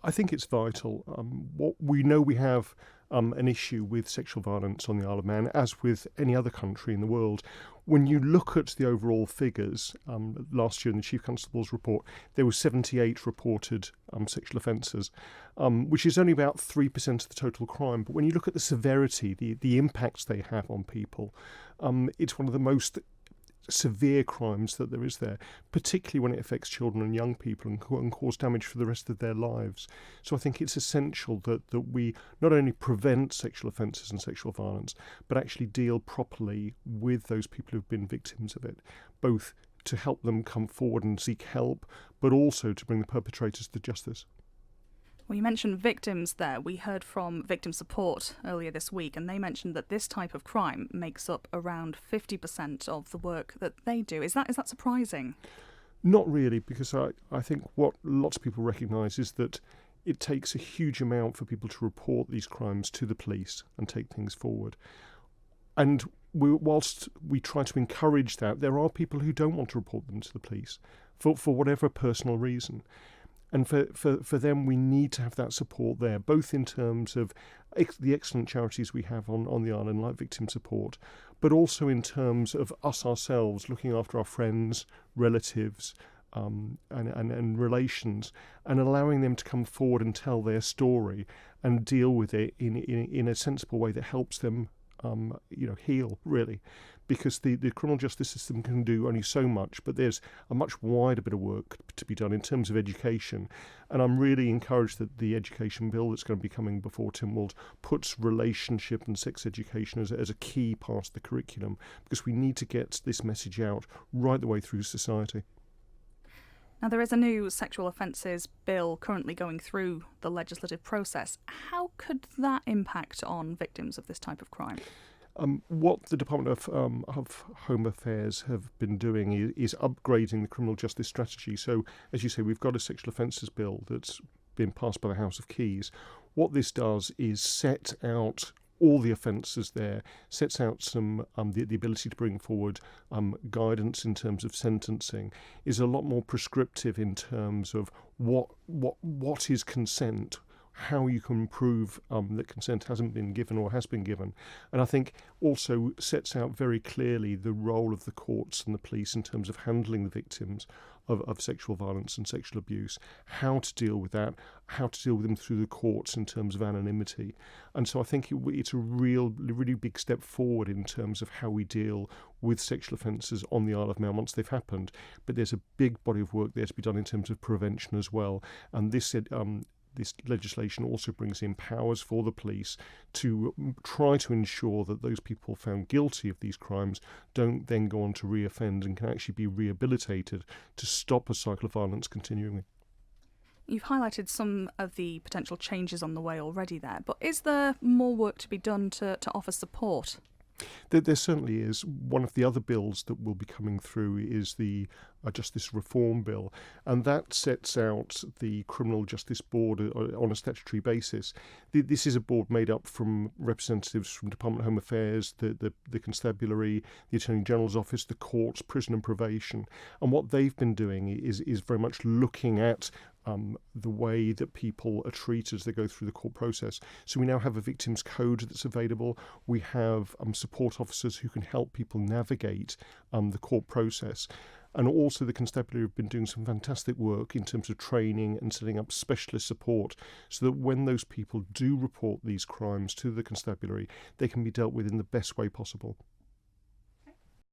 I think it's vital. What we know, we have an issue with sexual violence on the Isle of Man, as with any other country in the world. When you look at the overall figures, last year in the Chief Constable's report, there were 78 reported sexual offences, which is only about 3% of the total crime. But when you look at the severity, the impacts they have on people, it's one of the most severe crimes that there is there, particularly when it affects children and young people and cause damage for the rest of their lives. So I think it's essential that we not only prevent sexual offences and sexual violence, but actually deal properly with those people who've been victims of it, both to help them come forward and seek help, but also to bring the perpetrators to justice. Well, you mentioned victims there. We heard from Victim Support earlier this week, and they mentioned that this type of crime makes up around 50% of the work that they do. Is that surprising? Not really, because I think what lots of people recognise is that it takes a huge amount for people to report these crimes to the police and take things forward. And whilst we try to encourage that, there are people who don't want to report them to the police for whatever personal reason. And for them, we need to have that support there, both in terms of the excellent charities we have on the island, like Victim Support, but also in terms of us ourselves, looking after our friends, relatives, and relations, and allowing them to come forward and tell their story and deal with it in a sensible way that helps them heal, really. Because the criminal justice system can do only so much, but there's a much wider bit of work to be done in terms of education. And I'm really encouraged that the education bill that's going to be coming before Tynwald puts relationship and sex education as a key part of the curriculum, because we need to get this message out right the way through society. Now, there is a new sexual offences bill currently going through the legislative process. How could that impact on victims of this type of crime? What the Department of Home Affairs have been doing is upgrading the criminal justice strategy. So, as you say, we've got a sexual offences bill that's been passed by the House of Keys. What this does is set out all the offences there, sets out some the ability to bring forward guidance in terms of sentencing, is a lot more prescriptive in terms of what is consent, how you can prove that consent hasn't been given or has been given. And I think also sets out very clearly the role of the courts and the police in terms of handling the victims of sexual violence and sexual abuse, how to deal with that, how to deal with them through the courts in terms of anonymity. And so I think it's a really big step forward in terms of how we deal with sexual offences on the Isle of Man once they've happened. But there's a big body of work there to be done in terms of prevention as well. And this legislation also brings in powers for the police to try to ensure that those people found guilty of these crimes don't then go on to reoffend and can actually be rehabilitated to stop a cycle of violence continuing. You've highlighted some of the potential changes on the way already there, but is there more work to be done to offer support? There certainly is. One of the other bills that will be coming through is the Justice Reform Bill, and that sets out the Criminal Justice Board on a statutory basis. This is a board made up from representatives from Department of Home Affairs, the Constabulary, the Attorney General's Office, the courts, prison and probation. And what they've been doing is very much looking at the way that people are treated as they go through the court process. So we now have a victims code that's available. We have support officers who can help people navigate the court process. And also the Constabulary have been doing some fantastic work in terms of training and setting up specialist support so that when those people do report these crimes to the Constabulary, they can be dealt with in the best way possible.